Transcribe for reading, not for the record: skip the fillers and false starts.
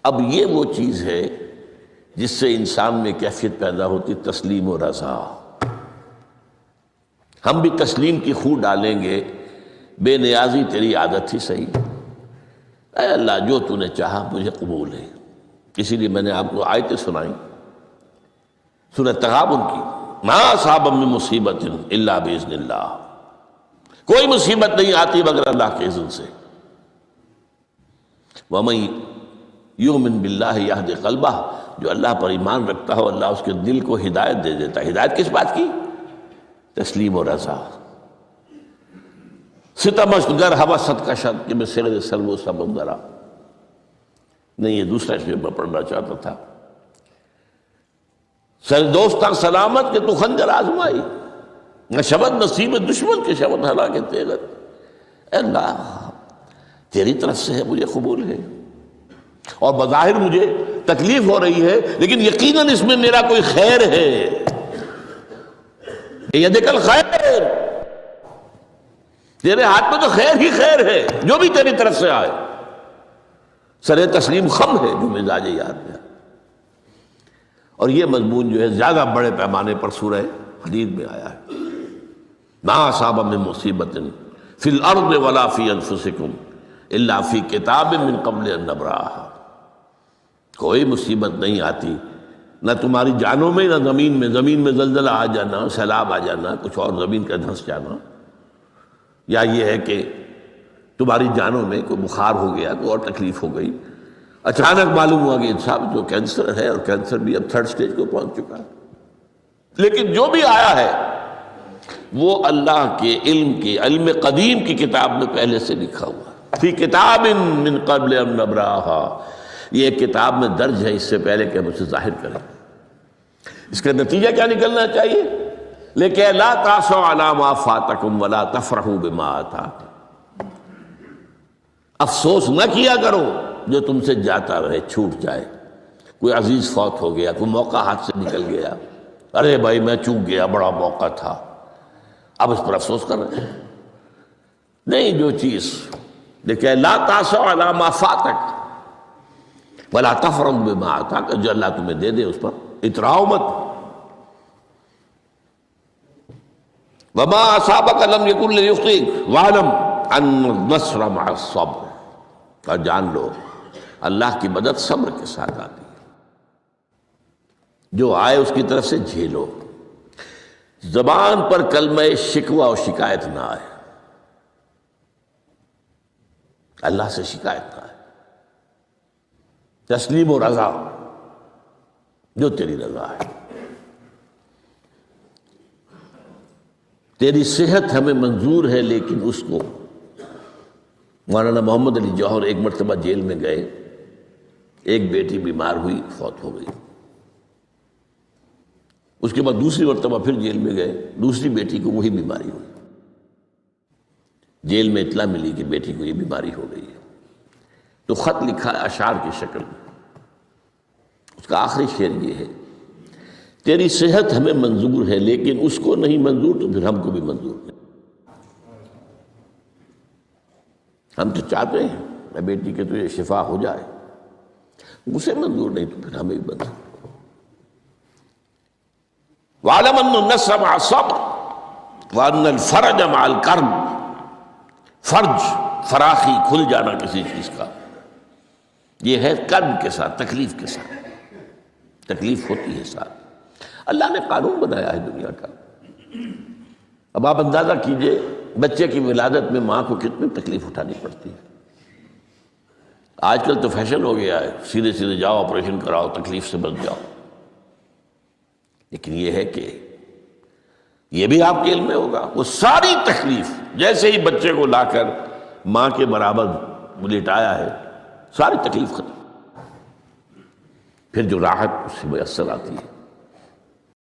اب یہ وہ چیز ہے جس سے انسان میں کیفیت پیدا ہوتی تسلیم و رضا۔ ہم بھی تسلیم کی خو ڈالیں گے، بے نیازی تیری عادت ہی صحیح، اے اللہ جو تو نے چاہا مجھے قبول ہے۔ اسی لیے میں نے آپ کو آیتیں سنائیں سورہ تغابن کی، ما اصاب من مصیبت الا باذن اللہ، کوئی مصیبت نہیں آتی مگر اللہ کے اذن سے۔ ومن یؤمن باللہ یہد قلبہ، جو اللہ پر ایمان رکھتا ہو اللہ اس کے دل کو ہدایت دے دیتا ہے۔ ہدایت کس بات کی؟ تسلیم و رضا۔ ستمش گر حوست کا شد کہ میں سر سر وہ سمندرا، نہیں یہ دوسرا شعر میں پڑھنا چاہتا تھا۔ سر دوستاں سلامت کہ تو خنجر آزمائی، نہ شبد نصیب دشمن کے شبد ہلاکے تیغت۔ اے اللہ تیری طرف سے ہے، مجھے قبول ہے، اور بظاہر مجھے تکلیف ہو رہی ہے لیکن یقیناً اس میں میرا کوئی خیر ہے۔ یدک الخیر، تیرے ہاتھ میں تو خیر ہی خیر ہے، جو بھی تیری طرف سے آئے۔ سر تسلیم خم ہے جو مزاج یار میں۔ اور یہ مضمون جو ہے زیادہ بڑے پیمانے پر سورہ حدید میں آیا ہے۔ ما اصاب من مصیبت فی الارض ولا فی انفسکم الا فی کتاب من قبل ان نبرأہا، کوئی مصیبت نہیں آتی نہ تمہاری جانوں میں نہ زمین میں، زمین میں زلزلہ آ جانا، سیلاب آ جانا، کچھ اور زمین کا دھنس جانا، یا یہ ہے کہ تمہاری جانوں میں کوئی بخار ہو گیا، کوئی اور تکلیف ہو گئی، اچانک معلوم ہوا کہ صاحب جو کینسر ہے، اور کینسر بھی اب 3rd سٹیج کو پہنچ چکا ہے، لیکن جو بھی آیا ہے وہ اللہ کے علم قدیم کی کتاب میں پہلے سے لکھا ہوا ہے۔ فی کتاب من قبل ان نبرأہا، یہ ایک کتاب میں درج ہے اس سے پہلے کہ ہم اسے ظاہر کریں۔ اس کا نتیجہ کیا نکلنا چاہیے؟ لیکن لا تاسوا علی ما فاتکم ولا تفرحوا بما آتاکم، افسوس نہ کیا کرو جو تم سے جاتا رہے، چھوٹ جائے، کوئی عزیز فوت ہو گیا، کوئی موقع ہاتھ سے نکل گیا، ارے بھائی میں چوک گیا، بڑا موقع تھا، اب اس پر افسوس کر رہے ہیں۔ نہیں، جو چیز لیکن لا تاسوا علی ما فاتک ولا تفرحوا بما آتاک، جو اللہ تمہیں دے دے اس پر اتراؤ مت۔ وما اصابک لم یکن لیخطئک واعلم ان النصر مع الصبر، اور جان لو اللہ کی مدد صبر کے ساتھ آتی ہے، جو آئے اس کی طرف سے جھیلو۔ زبان پر کلمہ شکوہ اور شکایت نہ آئے، اللہ سے شکایت نہ آئے، تسلیم و رضا، جو تیری رضا ہے۔ تیری صحت ہمیں منظور ہے لیکن اس کو، مولانا محمد علی جوہر ایک مرتبہ جیل میں گئے، ایک بیٹی بیمار ہوئی، فوت ہو گئی، اس کے بعد دوسری مرتبہ پھر جیل میں گئے، دوسری بیٹی کو وہی بیماری ہوئی، جیل میں اطلاع ملی کہ بیٹی کو یہ بیماری ہو گئی ہے، تو خط لکھا ہے اشعار کی شکل میں، اس کا آخری شعر یہ ہے، تیری صحت ہمیں منظور ہے لیکن اس کو نہیں منظور تو پھر ہم کو بھی منظور نہیں۔ ہم تو چاہتے ہیں میں بیٹی کے تجھے شفا ہو جائے، اسے منظور نہیں تو پھر ہمیں بھی منظور۔ وَاعْلَمْ أَنَّ النَّصْرَ مَعَ الصَّبْرِ وَأَنَّ الْفَرَجَ مَعَ الْكَرْبِ، فرج، فراخی، کھل جانا کسی چیز کا، یہ ہے کرب کے ساتھ، تکلیف کے ساتھ، تکلیف ہوتی ہے ساتھ۔ اللہ نے قانون بنایا ہے دنیا کا۔ اب آپ اندازہ کیجئے بچے کی ولادت میں ماں کو کتنی تکلیف اٹھانی پڑتی ہے۔ آج کل تو فیشن ہو گیا ہے، سیدھے سیدھے جاؤ آپریشن کراؤ، تکلیف سے بچ جاؤ، لیکن یہ ہے کہ یہ بھی آپ کے علم میں ہوگا، وہ ساری تکلیف جیسے ہی بچے کو لا کر ماں کے برابر لٹایا ہے، ساری تکلیف ختم، پھر جو راحت اس سے میسر آتی ہے۔